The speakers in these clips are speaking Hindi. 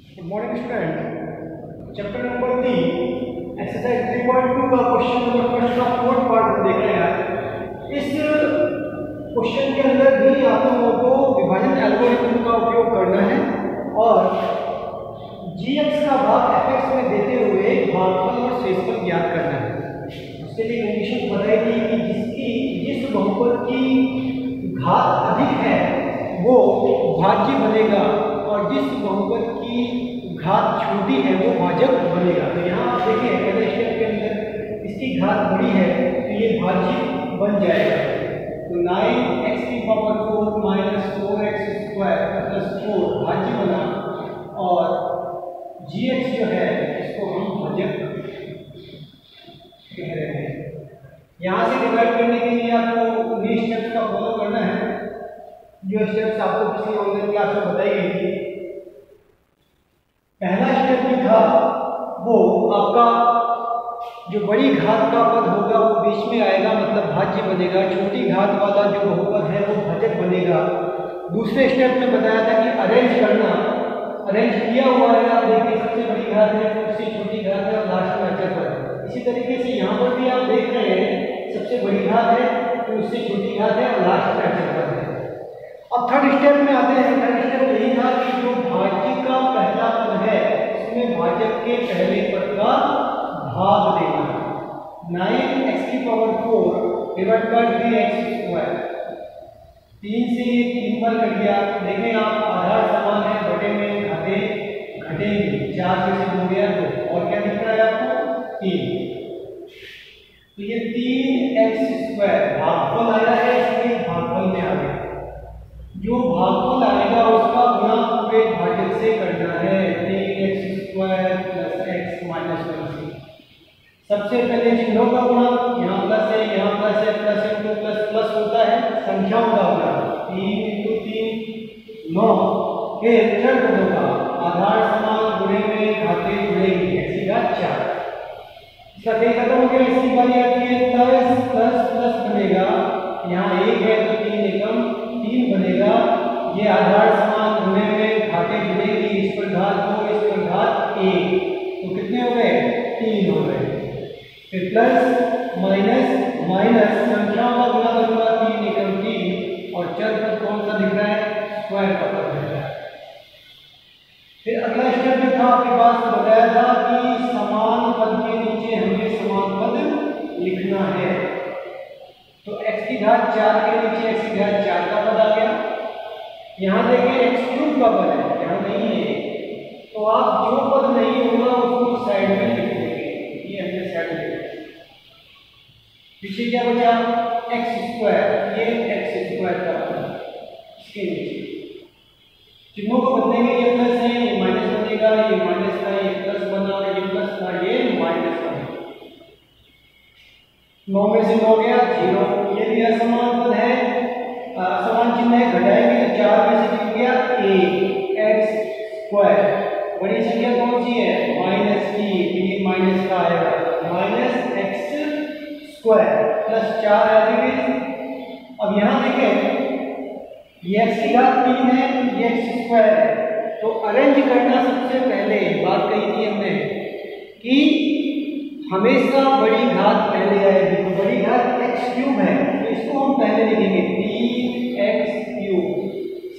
Good morning student. Chapter number 3 exercise 3.2 का क्वेश्चन नंबर फर्स्ट का फोर्थ पार्ट देख रहे हैं। इस क्वेश्चन के अंदर भी आप लोगों को विभाजन एल्गोरिथम का उपयोग करना है और gx का भाग fx में देते हुए भागफल और शेषफल ज्ञात करना है। उसके लिए कंडीशन बताई थी कि जिस बहुपद की घात अधिक है वो भाज्य बनेगा और जिस बहुपद की घात छोटी है वो भाजक बनेगा। तो यहाँ आप देखिए पहले स्टेप के अंदर इसकी घात बड़ी है तो ये भाज्य बन जाएगा। तो 9x की power 4 minus 4x square plus 4 भाज्य बना और gx जो है इसको हम भाजक कह रहे हैं। यहाँ से डिवाइड करने के लिए आपको उन्हीं स्टेप्स का फॉलो करना है जो स्टेप्स आपको पिछली ऑनलाइन क्लास में बताई गई थी। पहला स्टेप जो था वो आपका जो बड़ी घात का पद होगा वो बीच में आएगा, मतलब भाज्य बनेगा। छोटी घात वाला जो बहुपद है वो भाजक बनेगा। दूसरे स्टेप में बताया था कि अरेंज करना, अरेंज किया हुआ है। आप देखिए सबसे बड़ी घात है, सबसे छोटी घात है और लास्ट में अचर पर है। इसी तरीके से यहाँ पर भी आप देख रहे हैं सबसे बड़ी घात है तो उससे छोटी घात है और लास्ट में अचर पर है। अब थर्ड स्टेप में आते हैं। थर्ड स्टेप यही था कि जो भाज्य का पहला पद है उसमें भाजक के पहले पद का भाग देना। 9x की power 4 divide by 3x square. 3 से ये 3 बार कट गया। देखें आप आधार समान है, बटे में घटे घटेंगे। 4 से 2 गया 2 और क्या दिख रहा है आपको 3। तो ये 3x स्क्वायर भागफल आया है, इसलिए भागफल में आ गया। जो भागफल आएगा उसका गुणा पूरे भाजक से करना है। 3x square plus x minus 1 से सबसे पहले चिन्हों का गुणा, यहाँ प्लस है यहाँ प्लस है, प्लस इंटू प्लस प्लस होता है संख्याओं का गुणा। 3 इंटू 3 9। फिर चर पदों का आधार समान गुणे में घाते जुड़ेंगे, ऐसी घात 4। इसका कई खत्म हो गया। इसकी बारी आती है प्लस प्लस प्लस बनेगा। यहाँ 1 है तो 3 एकम 3 बनेगा। ये आधार समान गुणे में घाते जुड़ेगी। इस पर घात 2 इस पर घात 1 तो कितने हो गए 3 हो गए। फिर प्लस माइनस माइनस संख्याओं का गुणा करूंगा 3 एकम 3 और चर पद कौन सा दिख रहा है स्क्वायर का पद दिख रहा है। फिर अगला स्टेप जो था आपके पास बताया था कि समान पद के नीचे हमें समान पद लिखना है। तो x की घात 4 के नीचे x की घात 4 का पद आ गया। यहाँ देखिए x क्यूब का पद है, यहाँ नहीं है तो आप जो पद नहीं होगा उसको साइड में लिख देंगे। ये हमने साइड में लिखा। पीछे क्या बचा x स्क्वायर, ये x स्क्वायर का पद इसके नीचे। चिन्हों को बदलेंगे, ये प्लस है ये माइनस बनेगा, ये माइनस का ये प्लस बना, ये प्लस का ये माइनस बना। 9 में से 9 गया 0। ये भी असमान पद है, समान चिन्ह है, घटाएंगे तो 4 में से कितना गया 1 x स्क्वायर। बड़ी संख्या कौन सी है माइनस की, ये माइनस का आएगा माइनस x स्क्वायर प्लस 4 आगे। अब यहाँ देखें ये x की घात 3 है, ये x स्क्वायर है। तो अरेंज करना सबसे पहले बात कही थी हमने कि हमेशा बड़ी घात पहले आएगी। तो बड़ी घात x क्यूब है तो इसको हम पहले लिखेंगे 3x क्यूब।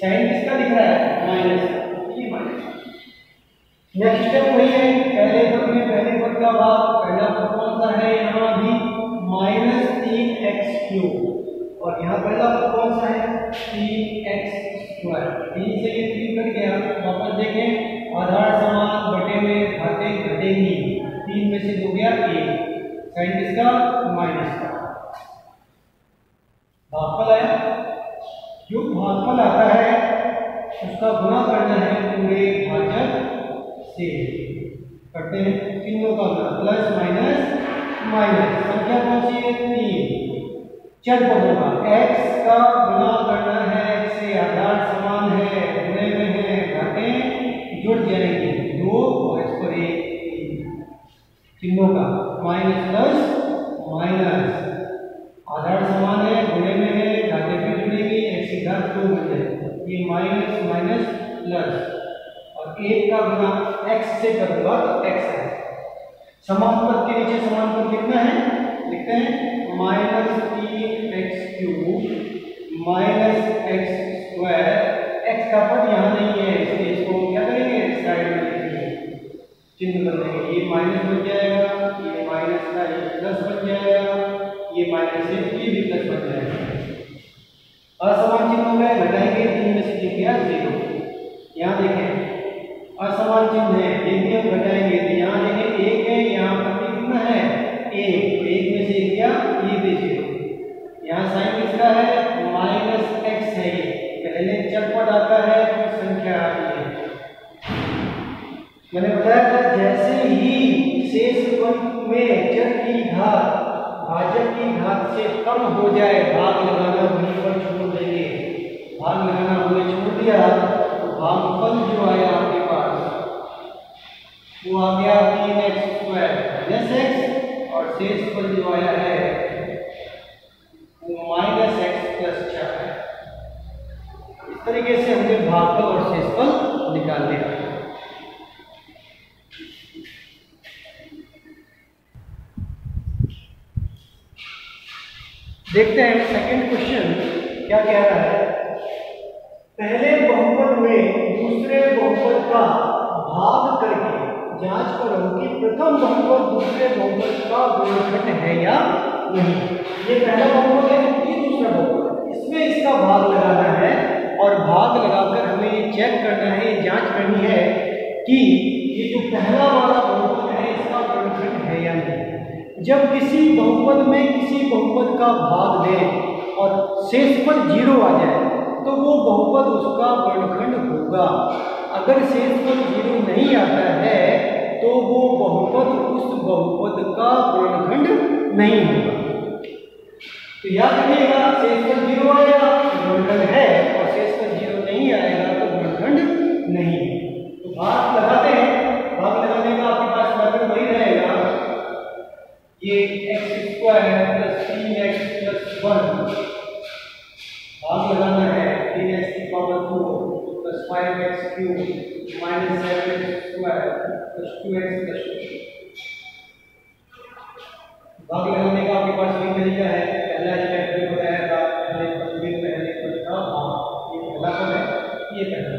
साइन किसका दिख रहा है माइनस का, ये माइनस। नेक्स्ट स्टेप वही है, पहले पद में पहले पद का भाग, पहला पद कौन सा है यहाँ भी माइनस 3x क्यूब और यहाँ पहला पद कौन सा है 3x स्क्वायर। 3 से ये 3 कट गया। वापस देखें आधार समान बटे में घाते घटेंगी। 3 में से 2 गया 1, साइन किसका माइनस का। भागफल आया, जो भागफल आता है उसका गुणा करना है पूरे भाजक से। करते हैं चिन्हों का गुणा, प्लस माइनस माइनस। संख्या कौन सी है 3। चर पदों का x का गुणा करना है x से, आधार समान है गुणे में है घाते जुड़ जाएंगे 2 और इस पर 1 चिन्हों का माइनस प्लस माइनस। आधार समान है गुणे में है घाते पे जुड़ेगी, x की घात 2 बन जाएगी। ये माइनस माइनस प्लस और 1 का गुना x से करूंगा तो x है। समान पद के नीचे समान पद कितना है लिखते हैं -3x³ -x²। x का पद यहाँ नहीं है इसलिए इसको क्या करेंगे साइड में लिखेंगे, चिन्ह बदलेंगे। ये माइनस बन जाएगा, ये माइनस का ये प्लस बन जाएगा, ये माइनस से ये भी प्लस बन जाएगा। असमान चिन्ह हो गए, घटाएंगे 3 में से 3 गया 0। यहाँ देखें असमान चिन्ह है, एक भी हम घटाएंगे तो यहाँ देखें 1 है, यहाँ पर कितना है 1, 1 में से 1 गया ये भी 0। यहाँ साइन किसका है -x है, ये पहले चर पद आता है फिर संख्या आती है। मैंने बताया था जैसे ही शेष पद में चर की घात भाजक की घात से कम हो जाए भाग लगाना वहीं पर छोड़ देंगे। भाग लगाना हमने छोड़ दिया तो भागफल जो आया आपके पास वो आ गया 3x² -x और शेष पद जो आया है वो -x+6 है। इस तरीके से हमने भागफल और शेषफल निकाल लिया। देखते हैं सेकंड क्वेश्चन क्या कह रहा है। पहले बहुपद में दूसरे बहुपद का भाग करके जांच करो कि प्रथम बहुपद दूसरे बहुपद का गुणनखंड है या नहीं। ये पहला बहुपद है, ये दूसरा बहुपद है, इसमें इसका भाग लगाना है और भाग लगाकर हमें ये चेक करना है, ये जांच करनी है कि ये जो पहला वाला बहुपद है इसका गुणनखंड है या नहीं। जब किसी बहुपद में किसी बहुपद का भाग दें और शेषपद 0 आ जाए तो वो बहुपद उसका वर्णखंड होगा। अगर शेषपद 0 नहीं आता है तो वो बहुपद उस बहुपद का वर्णखंड नहीं होगा। तो याद रखिएगा शेषपद 0 आएगा तो वर्णखंड है और शेषपद 0 नहीं आएगा तो वर्णखंड नहीं है। तो भाग लगाते हैं, भाग लगाने का आपके पास मेथड वही रहेगा, ये x² + 3x+1 भाग लगाना है 3x⁴ + 5x³ - 7x² + 2x+2। भाग लगाने का आपके पास वही तरीका है, पहला स्टेप जो बताया था पहले पद का भाग, ये पहला पद है, ये पहला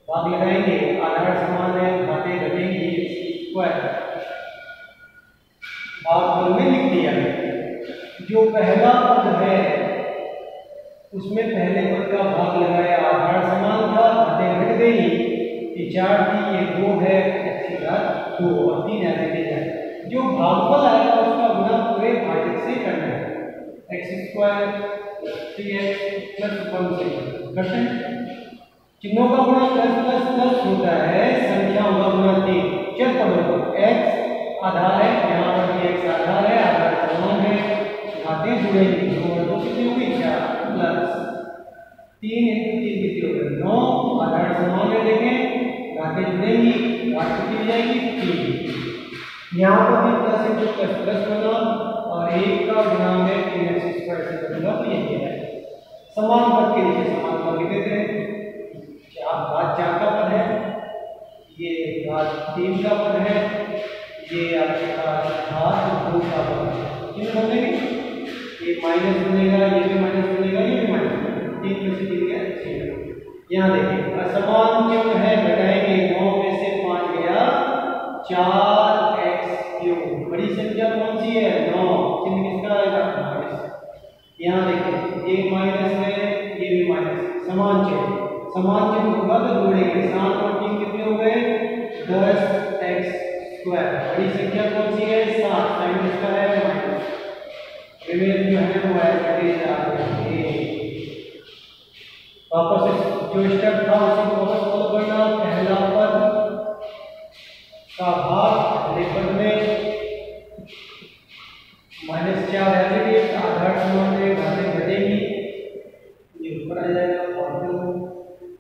भाग लगाएंगे। आधार समान है, घाते घटेंगी इसकी स्क्वायर भागफल में लिख दिया। जो पहला पद है उसमें पहले पद का भाग लगाया, आधार समान था, घाते घट गई, ये 4 थी, ये 2 है, x² 2 और 3 ऐसे है। जो भागफल आएगा उसका गुना पूरे भाजक से करना है, x² 3x+1 से करते हैं। चिन्हों का गुणा प्लस होता है, संख्या होगा गुणा 3। चल पढ़ो, x आधार है, यहाँ पर भी x आधार है, आधार समान है, घातें जुड़ेंगी, 2 और 2 कितनी होगी 4 प्लस 3 × 3 कितनी होगी 9, आधार समान है, देखें घातें जुड़ेंगी, घात कितनी जाएगी 3। यहाँ पर भी प्लस बना और 1 का गुना में 3x² से करूँगा तो ये है। समान पद के नीचे समान पद लिख देते हैं। घात 4 का पद है, ये घात 3 का पद है, ये आपके पास घात 2 का पद है। चिन्ह बदलेंगे, ये माइनस बनेगा, ये भी माइनस बनेगा, ये भी माइनस बनेगा, 3 में से 3 गया 6। यहाँ देखिए असमान चिन्ह है, घटाएंगे 9 में से 5 गया 4x³। बड़ी संख्या कौन सी है 9, चिन्ह किसका आएगा माइनस। यहाँ देखिए ये माइनस है, ये भी माइनस, समान चिन्ह होगा तो जोड़ेंगे, 7 और 3 कितने हो गए 10x²। बड़ी संख्या कौन सी है 7, साइन किसका है माइनस, रिमेन जो है वो ऐसे जा रहे हैं। वापस जो स्टेप था उसी को वापस फॉलो करना। पहला पद का भाग पहले पद में -4 ऐसे आधार समान है, घातें घटेंगी, ये ऊपर आ जाएगा।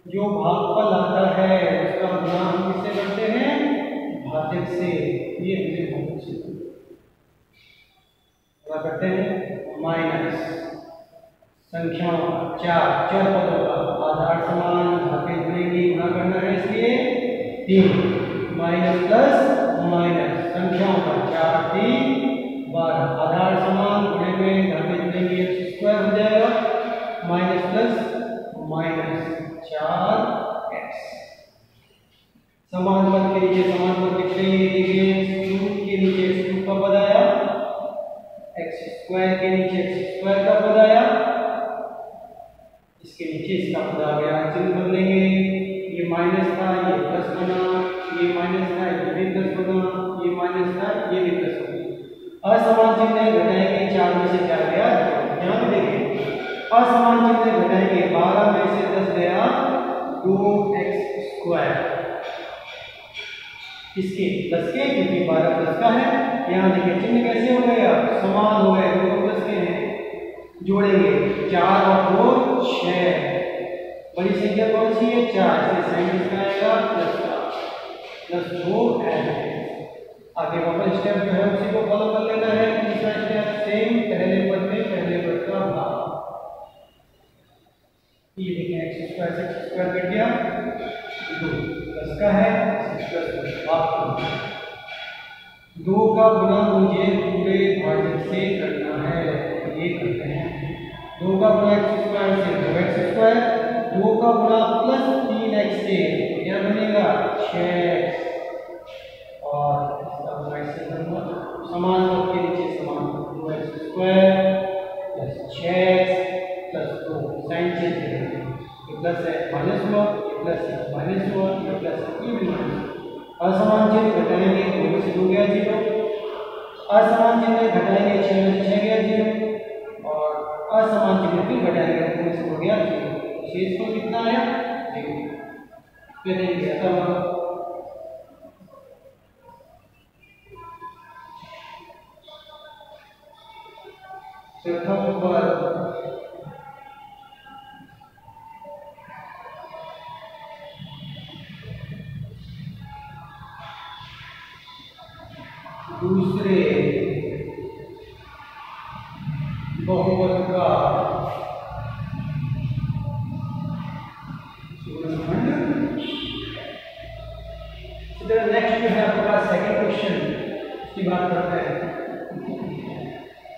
जो भागफल आता है उसका गुणा हम किससे करते हैं भाजक से, ये हमने भाजक से क्या करते हैं माइनस संख्याओं 4 पदों का आधार समान घातें जुड़ेंगी, गुणा करना है इसलिए 3 माइनस प्लस माइनस संख्याओं का 4 3 12 आधार समान गुणे में धागे जुड़ेंगे x स्क्वायर हो जाएगा माइनस प्लस माइनस 4x समान पद के नीचे समान पद लिख लेंगे। देखिए रूट के नीचे x का पद आया x स्क्वायर के नीचे x स्क्वायर का पद आया इसके नीचे इसका पद आ गया चिन्ह बदलेंगे ये माइनस था ये प्लस बना ये माइनस था ये भी प्लस बना ये माइनस था ये भी प्लस बना असमान चिन्ह घटाएंगे 4 में से क्या गया यहाँ पे देखिए असमान चिन्ह घटाएंगे 12 में से 10 गया 2x स्क्वायर इसके 10 के क्योंकि 12 प्लस का है यहाँ देखिए चिन्ह कैसे हो गया समान हो गए दोनों प्लस के हैं जोड़ेंगे 4 और 2 6 बड़ी संख्या कौन सी है 4 से साइन किसका आएगा प्लस का प्लस 2 ऐड आगे वापस स्टेप जो है उसी को फॉलो कर लेना है तीसरा स्टेप सेम पहले पद में पहले पद का भाग ये देखिए x स्क्वायर से x स्क्वायर कट गया 2 प्लस का है प्लस भाग 2 का गुणा मुझे पूरे भाजक से करना है ये करते हैं 2 का गुणा x स्क्वायर से 2x स्क्वायर 2 का गुणा प्लस 3x से क्या बनेगा 6x और इसका गुणा इससे करूंगा समान पद के नीचे समान 2x square plus 6x plus 2 sign change करेंगे ये प्लस है माइनस हुआ ये प्लस है माइनस हुआ ये प्लस है ये भी माइनस असमान चिन्ह घटाएंगे 2 में से 2 गया 0 असमान चिन्ह घटाएंगे 6 में से 6 गया 0 और असमान चिन्ह फिर घटाएंगे 2 में से हो गया 0 शेष को कितना आया 0 फिर नहीं गया तब चौथा नंबर दूसरे बहुपद का नेक्स्ट जो है आपका सेकंड क्वेश्चन की बात करते हैं।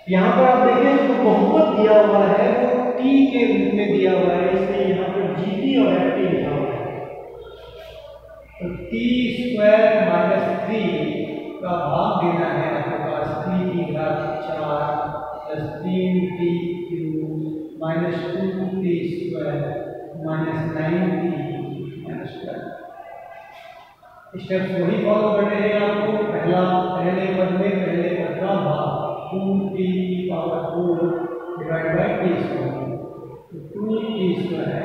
यहाँ पर आप देखें जो बहुपद दिया हुआ है वो t के रूप में दिया हुआ है इसलिए यहाँ पर gt और ft लिखा हुआ है तो t स्क्वायर माइनस 3 का भाग देना है आपके पास 3 की घात 4 plus 3t cube minus 2t square minus 9t minus 12 steps वही फॉलो कर रहे हैं आपको पहले पद में पहले पद का भाग 2t power 4 divide by t square 2t square है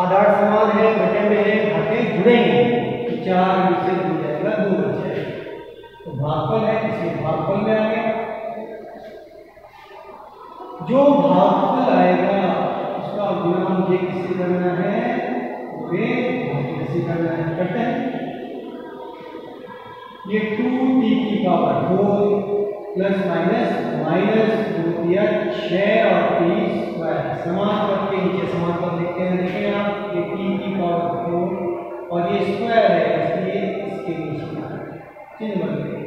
आधार समान है घटे में है घाटे जुड़ेंगे तो 4 से जुड़ जाएगा 2 बच जाएगा तो भागफल है इसलिए भागफल में आ गया जो भागफल आएगा उसका गुणा मुझे किससे करना है वे भाग से करना है करते हैं ये 2t की पावर 4 प्लस माइनस 2 दिया 6 और t स्क्वायर समान पद के नीचे समान पद लिखते हैं देखें आप ये t की पावर 4 और ये स्क्वायर है इसलिए इसके नीचे चिन्ह बन गए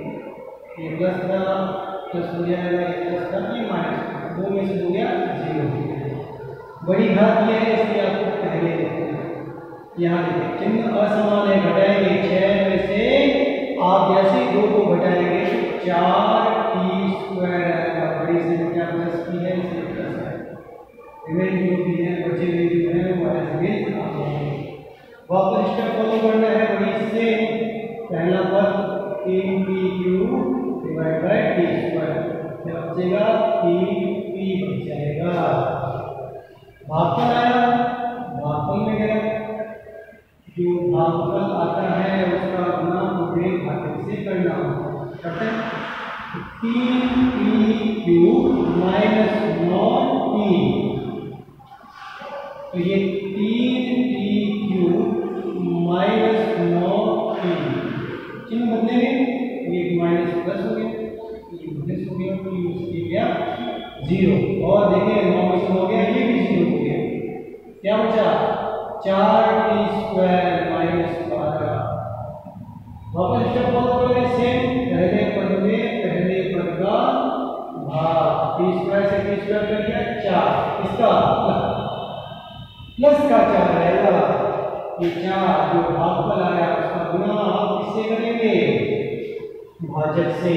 ये प्लस का प्लस हो जाएगा ये प्लस का ये माइनस 2 में से 2 गया 0 बड़ी घात ये है इसलिए आपको पहले देखते हैं यहाँ देखिए चिन्ह असमान है घटाएंगे 6 में से आप जैसे 2 को घटाएंगे तो 4t स्क्वायर आएगा बड़ी संख्या प्लस की है इसलिए प्लस है रिमेन जो भी है बचे हुए जो है वो माइनस में आ जाएंगे वापस स्टेप फॉलो करना है वही से पहला पद 3t cube divide by t square क्या बचेगा 3t बच जाएगा भागफल आया भागफल में गया जो भागफल आता है उसका गुणा मुझे घाते से करना करते हैं 3t क्यूब माइनस 9t तो ये 3t क्यूब माइनस 9t चिन्ह बदलेंगे ये माइनस प्लस हो गया ये माइनस हो गया तो ये गया 0 और देखिए 9 में से हो गया ये भी 0 हो गया क्या बचा 4t स्क्वायर माइनस 12 वापस स्टेप फॉलो करोगे सेम, पहले पद में पहले पद का भाग, टी स्क्वायर से टी स्क्वायर कर दिया 4, इसका प्लस का 4 रहेगा, ये 4 जो भागफल आया उसका गुणा आप किससे करेंगे, भाजक से,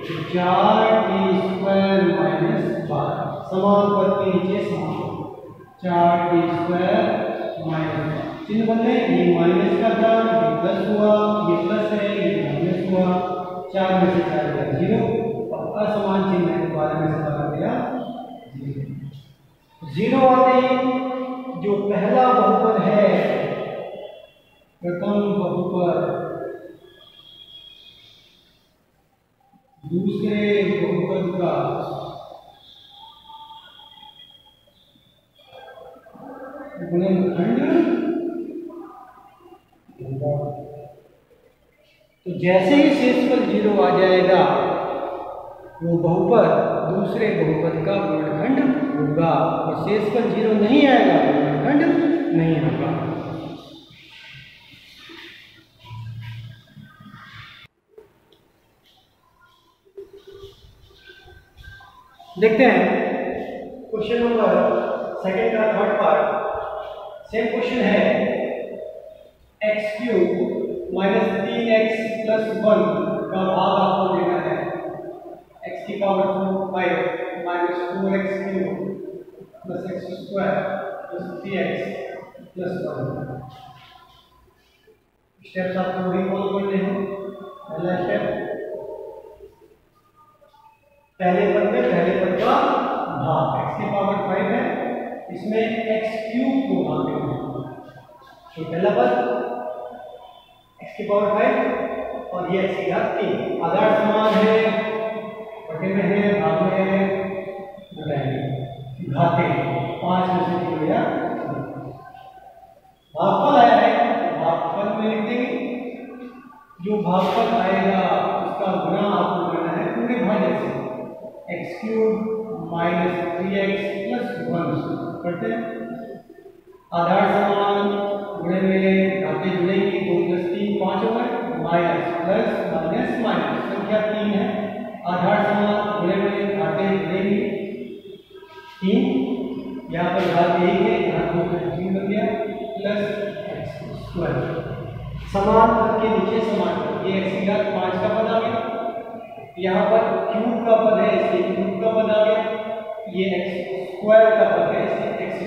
तो 4t स्क्वायर माइनस 12 समान पद के नीचे समान 4t स्क्वायर माइनस, चिन्ह बदले, ये माइनस का था ये प्लस हुआ, ये प्लस है ये माइनस हुआ, 4 में से 4 गया 0 और असमान चिन्ह है 12 में से 12 गया 0 आते ही जो पहला बहुपद है, प्रथम बहुपद दूसरे बहुपद का गुणनखंड होगा। तो जैसे ही शेषफल 0 आ जाएगा वो बहुपद दूसरे बहुपद का गुणनखंड होगा, और शेषफल 0 नहीं आएगा तो गुणनखंड नहीं होगा। देखते हैं क्वेश्चन नंबर सेकंड का थर्ड पार्ट, सेम क्वेश्चन है x³ माइनस 3x प्लस 1 का भाग आपको देना है, x की power 5 minus 4x³ plus x² plus 3x plus 1। Steps आपको वही फॉलो करने हैं। पहला स्टेप, पहले पद में पहले पद का भाग, x की पावर 5 है, इसमें x³ को भाग देना है, तो पहला पद x की पावर 5 और ये x की घात 3, आधार समान है, बटे में है, भाग में है, घटाएंगे, घाते 5 में से 3 गया, भागफल आया है, भागफल में लिख देंगे, जो भागफल आएगा उसका गुणा आपको करना है पूरे भाजक से, x³ माइनस 3x प्लस 1 करते हैं, आधार समान गुणे में घाते जुड़ेंगे, 2 प्लस 3 5 हो गए, माइनस प्लस माइनस माइनस, संख्या 3 है, आधार समान गुणे में घाते जुड़ेंगे 3, यहाँ पर घात 1 है, घात 2 का 3 बन गया, प्लस x², समान पद के नीचे समान पद, ये x की घात 5 का पद आ गया, यहाँ पर क्यूब का पद है इसलिए क्यूब का पद आ गया, ये x² का पद है इसलिए x²,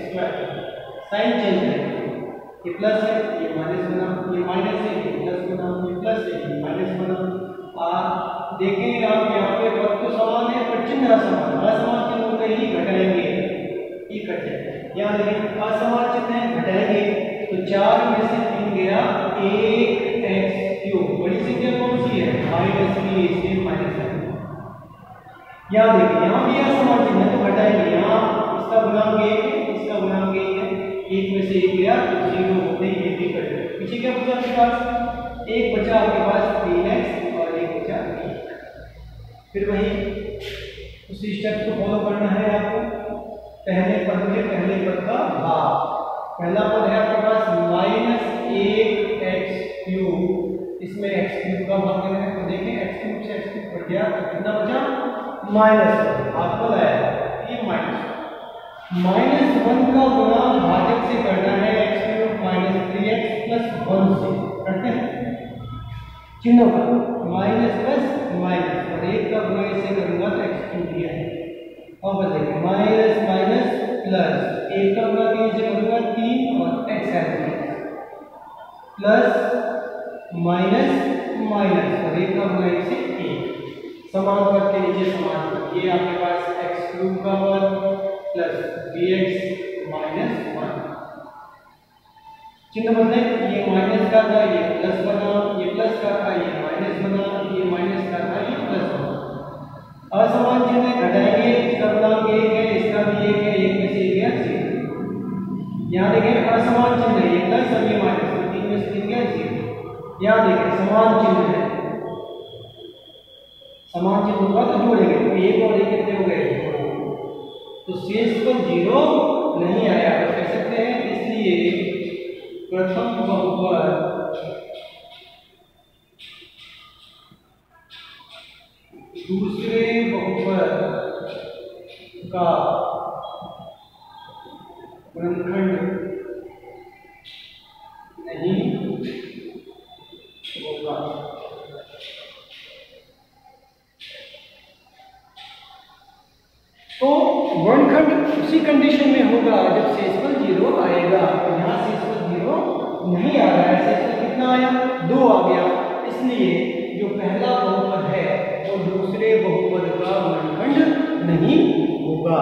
साइन चेंज है, ये प्लस है ये माइनस बना, ये माइनस है ये प्लस बना, ये प्लस है ये माइनस बना। देखेंगे आप यहाँ पे पद तो समान है पर चिन्ह असमान, असमान चिन्ह होते ही घटाएंगे, ये कट जाएगा, यहाँ देखें असमान चिन्ह है घटाएंगे, तो 4 में से 3 गया 1x³, बड़ी संख्या कौन सी है माइनस की, इसलिए माइनस है, यहाँ देखिए यहाँ भी असमान चिन्ह है तो घटाएंगे, यहाँ इसका गुणांक 1 है इसका गुणांक 1 है, 1 में से 1 गया तो 0 होते ही ये भी कट गया, पीछे क्या बचा आपके पास, 1 बचा आपके पास 3x और 1 बचा 1, फिर वही उसी स्टेप को फॉलो करना है आपको, पहले पद में पहले पद का भाग, पहला पद है आपके पास माइनस 1x³, इसमें x³ का भाग करना है, तो देखें x³ से x³ कट गया तो कितना बचा माइनस, भागफल आया ये -1 का गुणा भाजक से करना है, x³ माइनस 3x प्लस 1 से करते हैं, चिन्हों का माइनस प्लस माइनस और 1 का गुणा इसे करूंगा तो x³ दिया है, और बताइए माइनस माइनस प्लस 1 का गुणा 3 से करूंगा 3 और x है प्लस माइनस माइनस और 1 का गुणा इसे 1, समान पद के नीचे समान पद, ये आपके पास x³ का पद प्लस bx माइनस 1, चिन्ह बदले, ये माइनस का था ये प्लस बना, ये प्लस का था ये माइनस बना, ये माइनस का था ये प्लस बना, असमान चिन्ह घटाएंगे, इसका गुणांक 1 है इसका भी 1 है, 1 में से 1 गया 0, यहाँ देखें असमान चिन्ह है, ये प्लस और ये माइनस, 3 में से 3 गया 0, यहाँ देखें समान चिन्ह है, समान चिन्ह होगा तो जोड़ेंगे, तो 1 और 1 कितने हो गए, तो शेषफल 0 नहीं आया, तो कह सकते हैं इसलिए प्रथम बहुपद दूसरे बहुपद का गुणनखंड नहीं होगा। तो गुणनखंड उसी कंडीशन में होगा जब शेषफल 0 आएगा। तो यहाँ शेषफल 0 नहीं आ रहा है, शेषफल कितना आया? 2 आ गया। इसलिए जो पहला बहुपद है वो दूसरे बहुपद का गुणनखंड नहीं होगा।